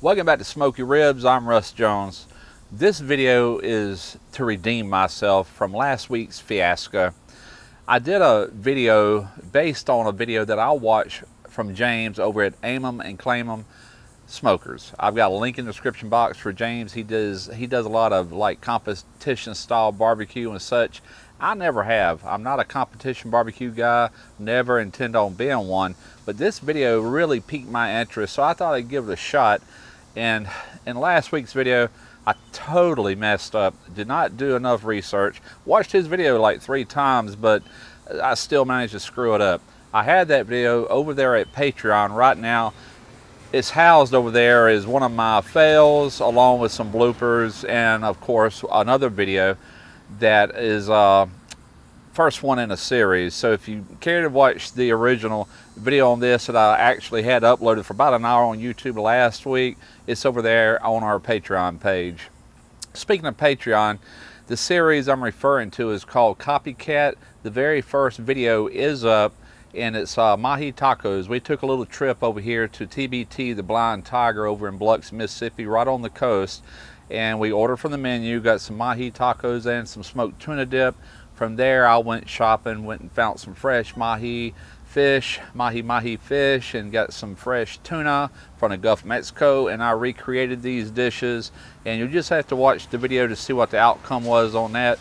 Welcome back to Smoky Ribs. I'm Russ Jones. This video is to redeem myself from last week's fiasco. I did a video based on a video that I watched from James over at Aim 'em and Claim 'em Smokers. I've got a link in the description box for James. He does a lot of like competition style barbecue and such. I never have. I'm not a competition barbecue guy, never intend on being one, but this video really piqued my interest, so I thought I'd give it a shot. And in last week's video, I totally messed up. Did not do enough research. Watched his video like 3 times, but I still managed to screw it up. I had that video over there at Patreon right now. It's housed over there as one of my fails, along with some bloopers, and of course another video that is first one in a series. So if you care to watch the original video on this that I actually had uploaded for about an hour on YouTube last week, it's over there on our Patreon page. Speaking of Patreon, the series I'm referring to is called Copycat. The very first video is up, and it's Mahi Tacos. We took a little trip over here to TBT, the Blind Tiger, over in Biloxi, Mississippi, right on the coast, and we ordered from the menu, got some Mahi Tacos and some smoked tuna dip. From there I went shopping, went and found some fresh mahi fish, mahi fish, and got some fresh tuna from the Gulf of Mexico, and I recreated these dishes, and you just have to watch the video to see what the outcome was on that.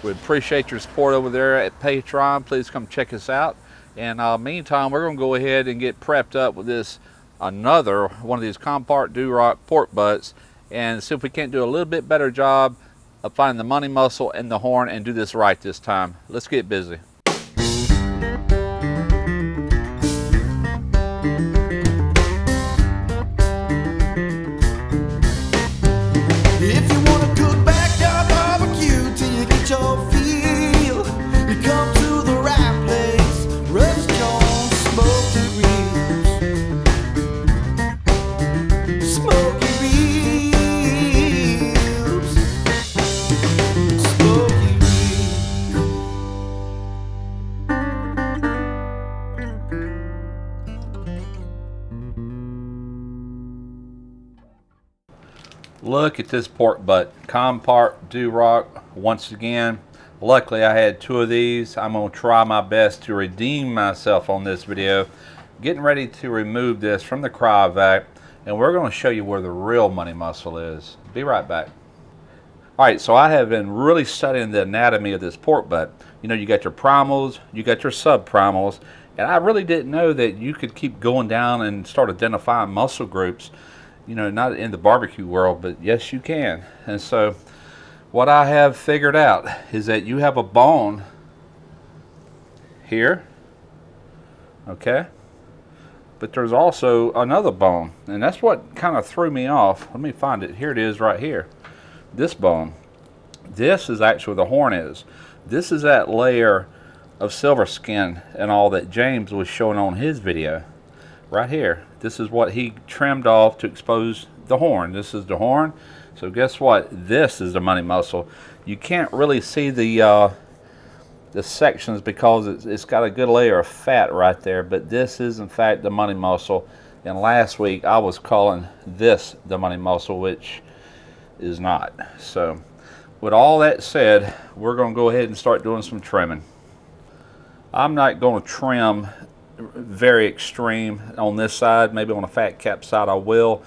We appreciate your support over there at Patreon. Please come check us out. And meantime, we're going to go ahead and get prepped up with this another one of these Compart Do-Rock pork butts, and see if we can't do a little bit better job of finding the money muscle and the horn and do this right this time. Let's get busy. If you wanna cook backyard barbecue till you get your feel, you come to the right place. Russ Jones Smoky Ribs. Smoky Ribs. Smoky Look at this pork butt, Compart Do-Rock once again. Luckily I had 2 of these. I'm going to try my best to redeem myself on this video. Getting ready to remove this from the cryovac, and we're going to show you where the real money muscle is. Be right back. Alright, so I have been really studying the anatomy of this pork butt. You know, you got your primals, you got your subprimals, and I really didn't know that you could keep going down and start identifying muscle groups. You know, not in the barbecue world, but yes you can. And so what I have figured out is that you have a bone here, okay, but there's also another bone, and that's what kind of threw me off. Let me find it. Here it is right here. This bone, this is actually where the horn is. This is that layer of silver skin and all that James was showing on his video right here. This is what he trimmed off to expose the horn. This is the horn. So guess what? This is the money muscle. You can't really see the sections because it's got a good layer of fat right there, but this is in fact the money muscle. And last week I was calling this the money muscle, which is not. So with all that said, we're going to go ahead and start doing some trimming. I'm not going to trim very extreme on this side. Maybe on a fat cap side I will,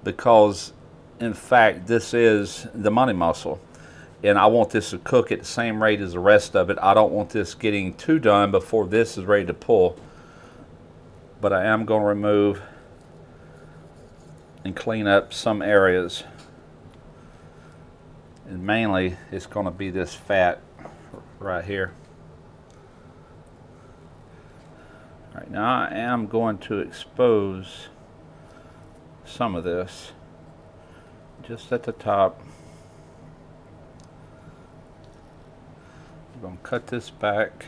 because in fact this is the money muscle, and I want this to cook at the same rate as the rest of it. I don't want this getting too done before this is ready to pull, but I am going to remove and clean up some areas, and mainly it's going to be this fat right here. Right now I am going to expose some of this just at the top. I'm going to cut this back.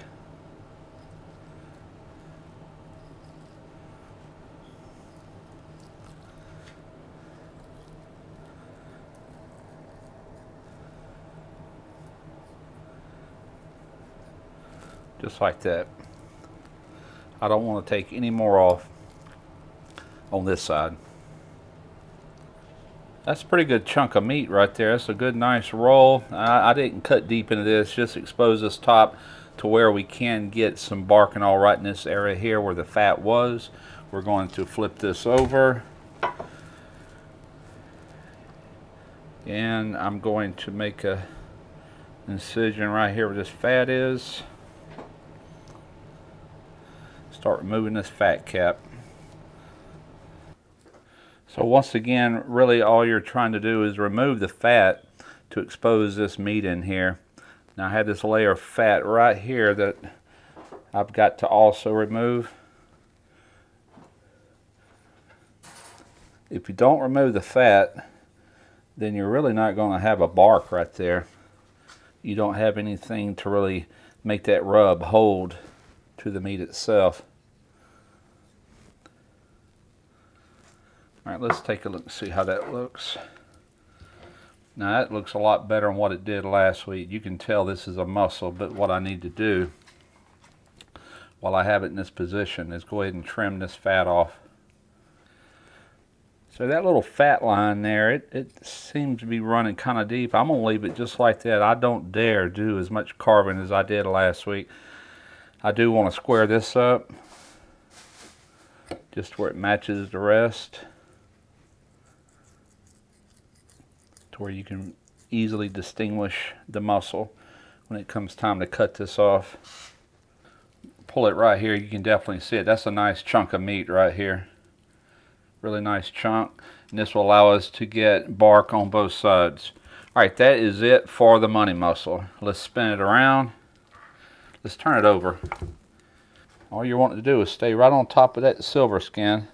Just like that. I don't want to take any more off on this side. That's a pretty good chunk of meat right there. That's a good, nice roll. I didn't cut deep into this, just expose this top to where we can get some bark and all right in this area here where the fat was. We're going to flip this over. And I'm going to make a incision right here where this fat is. Start removing this fat cap. So once again, really all you're trying to do is remove the fat to expose this meat in here. Now I had this layer of fat right here that I've got to also remove. If you don't remove the fat, then you're really not going to have a bark right there. You don't have anything to really make that rub hold to the meat itself. All right, let's take a look and see how that looks. Now that looks a lot better than what it did last week. You can tell this is a muscle, but what I need to do while I have it in this position is go ahead and trim this fat off. So that little fat line there, it seems to be running kind of deep. I'm gonna leave it just like that. I don't dare do as much carving as I did last week. I do want to square this up just where it matches the rest, to where you can easily distinguish the muscle when it comes time to cut this off. Pull it right here, you can definitely see it. That's a nice chunk of meat right here. Really nice chunk. And this will allow us to get bark on both sides. Alright, that is it for the money muscle. Let's spin it around. Let's turn it over. All you're wanting to do is stay right on top of that silver skin.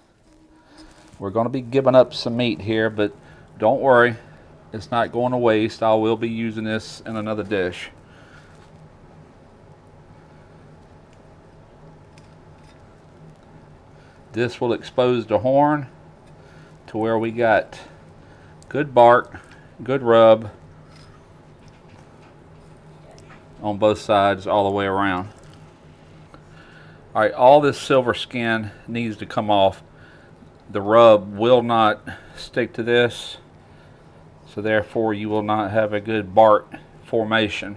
We're going to be giving up some meat here, but don't worry. It's not going to waste. I will be using this in another dish. This will expose the horn to where we got good bark, good rub on both sides all the way around. Alright, all this silver skin needs to come off. The rub will not stick to this, so therefore you will not have a good bark formation.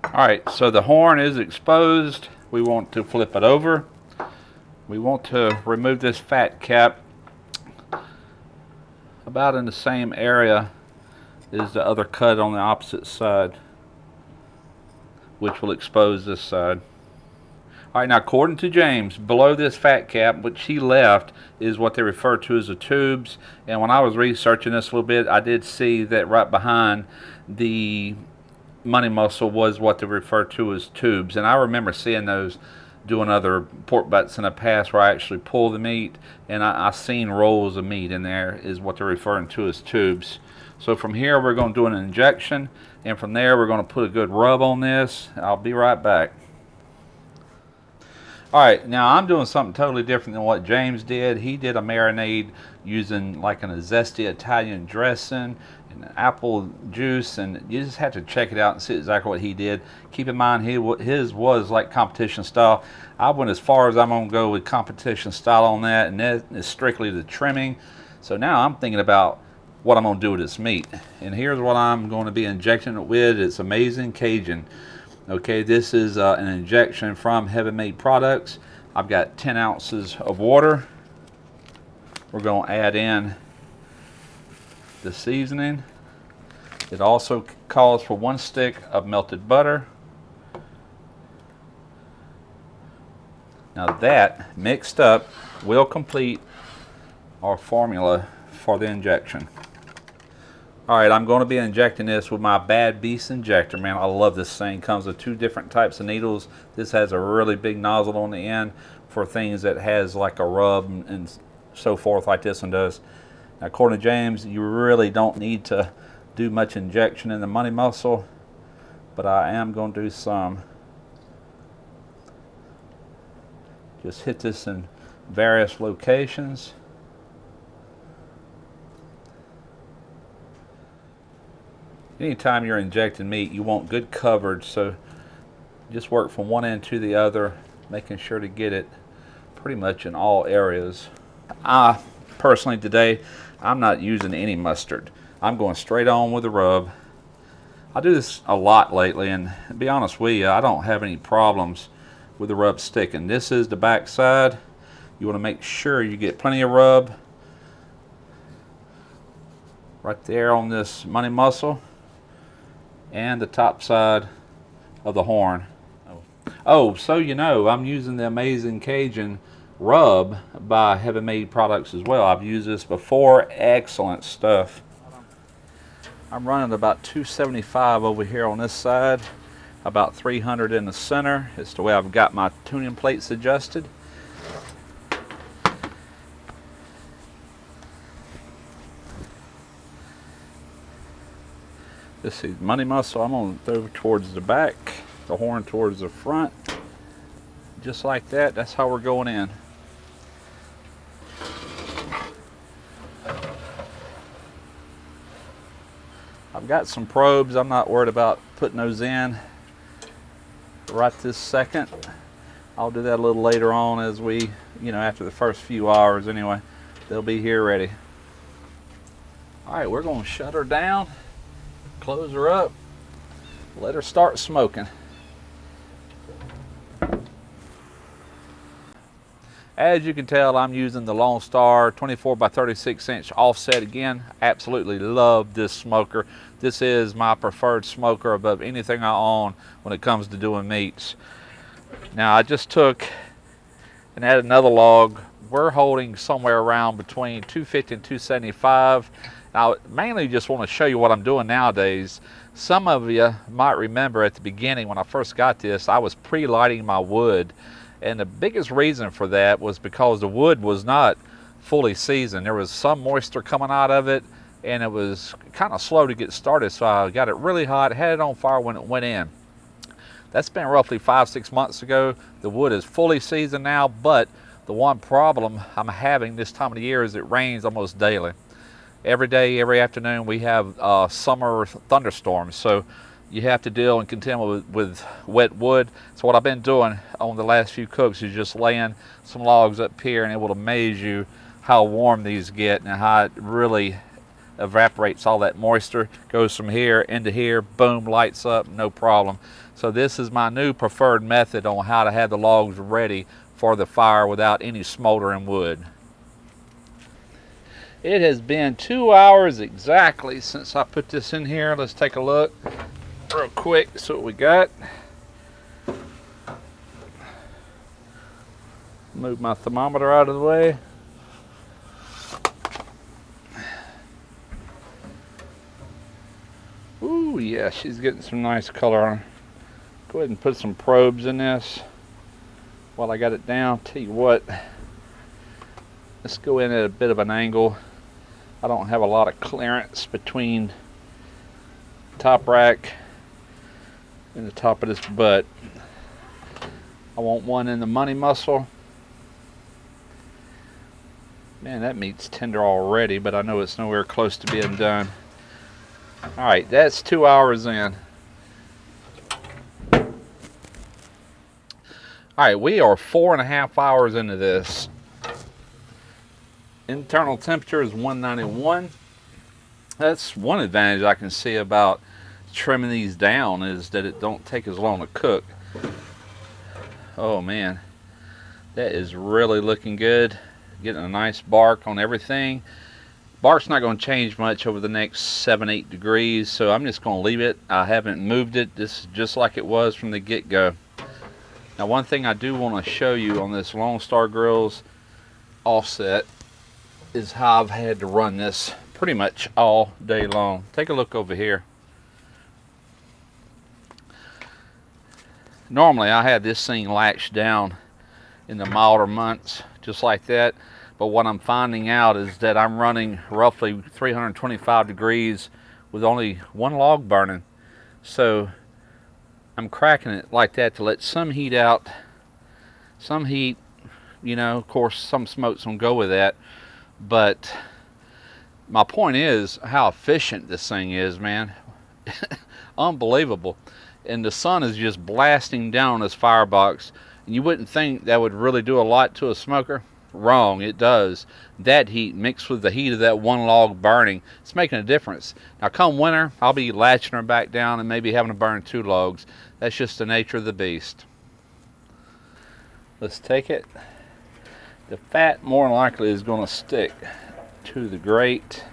Alright, so the horn is exposed. We want to flip it over. We want to remove this fat cap about in the same area as the other cut on the opposite side, which will expose this side. Alright, now according to James, below this fat cap, which he left, is what they refer to as the tubes. And when I was researching this a little bit, I did see that right behind the money muscle was what they refer to as tubes. And I remember seeing those doing other pork butts in the past where I actually pull the meat, and I seen rolls of meat in there is what they're referring to as tubes. So from here we're going to do an injection, and from there we're going to put a good rub on this. I'll be right back. Alright, now I'm doing something totally different than what James did. He did a marinade using like a zesty Italian dressing and apple juice, and you just have to check it out and see exactly what he did. Keep in mind, his was like competition style. I went as far as I'm going to go with competition style on that, and that is strictly the trimming. So now I'm thinking about what I'm going to do with this meat. And here's what I'm going to be injecting it with. It's Amazing Cajun. Okay, this is an injection from Heaven Made Products. I've got 10 ounces of water. We're going to add in the seasoning. It also calls for 1 stick of melted butter. Now that mixed up will complete our formula for the injection. Alright, I'm going to be injecting this with my Bad Beast injector. Man, I love this thing. Comes with 2 different types of needles. This has a really big nozzle on the end for things that has like a rub and so forth like this one does. Now, according to James, you really don't need to do much injection in the money muscle, but I am going to do some. Just hit this in various locations. Anytime you're injecting meat, you want good coverage, so just work from one end to the other, making sure to get it pretty much in all areas. I personally today, I'm not using any mustard. I'm going straight on with the rub. I do this a lot lately, and to be honest with you, I don't have any problems with the rub sticking. This is the back side. You want to make sure you get plenty of rub right there on this money muscle and the top side of the horn. Oh, so you know, I'm using the Amazing Cajun rub by Heaven Made Products as well. I've used this before. Excellent stuff. I'm running about 275 over here on this side, about 300 in the center. It's the way I've got my tuning plates adjusted. This is money muscle. I'm going to throw towards the back, the horn towards the front. Just like that. That's how we're going in. I've got some probes. I'm not worried about putting those in right this second. I'll do that a little later on as we, after the first few hours anyway. They'll be here ready. All right, we're going to shut her down, close her up, let her start smoking. As you can tell, I'm using the Lone Star 24 by 36 inch offset again. Absolutely love this smoker. This is my preferred smoker above anything I own when it comes to doing meats. Now I just took and added another log. We're holding somewhere around between 250 and 275. Now, I mainly just want to show you what I'm doing nowadays. Some of you might remember at the beginning when I first got this, I was pre-lighting my wood. And the biggest reason for that was because the wood was not fully seasoned. There was some moisture coming out of it, and it was kind of slow to get started. So I got it really hot, had it on fire when it went in. That's been roughly 5-6 months ago. The wood is fully seasoned now, but the one problem I'm having this time of the year is it rains almost daily. Every day, every afternoon, we have summer thunderstorms. So you have to deal and contend with wet wood. So what I've been doing on the last few cooks is just laying some logs up here, and it will amaze you how warm these get and how it really evaporates all that moisture. Goes from here into here, boom, lights up, no problem. So this is my new preferred method on how to have the logs ready for the fire without any smoldering wood. It has been 2 hours exactly since I put this in here. Let's take a look real quick. So what we got. Move my thermometer out of the way. Ooh, yeah, she's getting some nice color on her. Go ahead and put some probes in this while I got it down. Tell you what, let's go in at a bit of an angle. I don't have a lot of clearance between top rack and the top of this butt. I want one in the money muscle. Man, that meat's tender already, but I know it's nowhere close to being done. All right, that's 2 hours in. All right, we are 4.5 hours into this. Internal temperature is 191. That's one advantage I can see about trimming these down, is that it don't take as long to cook. Oh man, that is really looking good. Getting a nice bark on everything. Bark's not going to change much over the next 7-8 degrees, so I'm just going to leave it. I haven't moved it. This is just like it was from the get-go. Now, one thing I do want to show you on this Lone Star Grill's offset is how I've had to run this pretty much all day long. Take a look over here. Normally I have this thing latched down in the milder months just like that, but what I'm finding out is that I'm running roughly 325 degrees with only one log burning. So I'm cracking it like that to let some heat out, some heat, of course some smoke's gonna go with that. But my point is how efficient this thing is, man. Unbelievable. And the sun is just blasting down on this firebox, and you wouldn't think that would really do a lot to a smoker. wrong. It does. That heat mixed with the heat of that one log burning, it's making a difference. Now come winter, I'll be latching her back down and maybe having to burn 2 logs. That's just the nature of the beast. Let's take it. The fat more than likely is going to stick to the grate.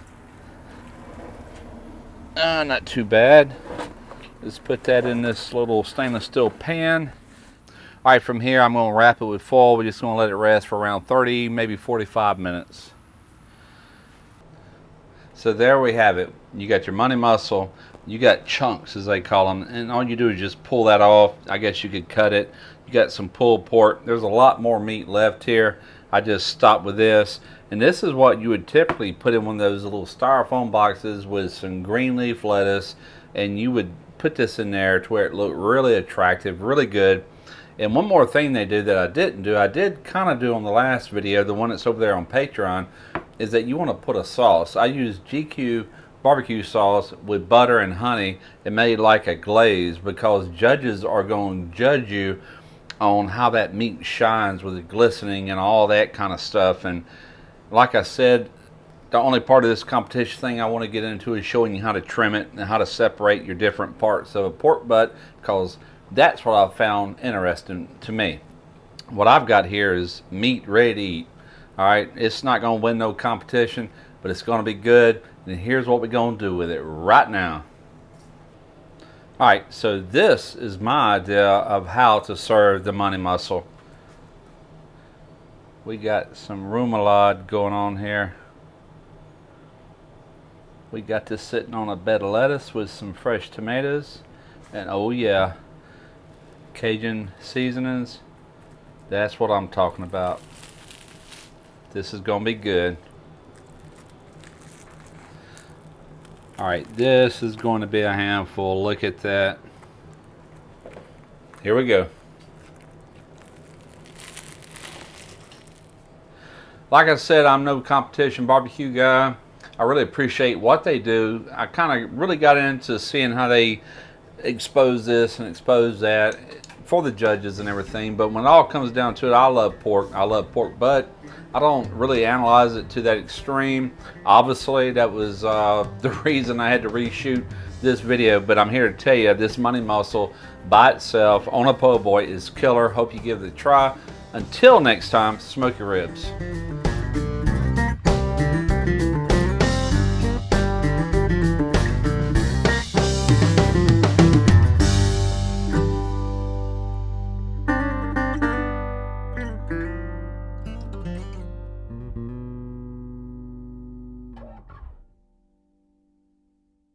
Not too bad. Let's put that in this little stainless steel pan. All right, from here I'm going to wrap it with foil. We're just going to let it rest for around 30, maybe 45 minutes. So there we have it. You got your money mussel. You got chunks, as they call them, and all you do is just pull that off. I guess you could cut it. You got some pulled pork. There's a lot more meat left here. I just stopped with this, and this is what you would typically put in one of those little styrofoam boxes with some green leaf lettuce, and you would put this in there to where it looked really attractive, really good. And one more thing they do that I didn't do, I did kind of do on the last video, the one that's over there on Patreon, is that you want to put a sauce. I use GQ barbecue sauce with butter and honey and made like a glaze, because judges are going to judge you on how that meat shines with it glistening and all that kind of stuff. And like I said, the only part of this competition thing I want to get into is showing you how to trim it and how to separate your different parts of a pork butt, because that's what I've found interesting to me. What I've got here is meat ready to eat. All right, it's not going to win no competition, but it's going to be good. And here's what we're going to do with it right now. All right, so this is my idea of how to serve the money mussel. We got some remoulade going on here. We got this sitting on a bed of lettuce with some fresh tomatoes. And oh yeah, Cajun seasonings. That's what I'm talking about. This is going to be good. All right, this is going to be a handful. Look at that. Here we go. Like I said, I'm no competition barbecue guy. I really appreciate what they do. I kind of really got into seeing how they expose this and expose that for the judges and everything. But when it all comes down to it, I love pork. I love pork butt. I don't really analyze it to that extreme. Obviously, that was the reason I had to reshoot this video. But I'm here to tell you, this money mussel by itself on a po' boy is killer. Hope you give it a try. Until next time, smoke your ribs.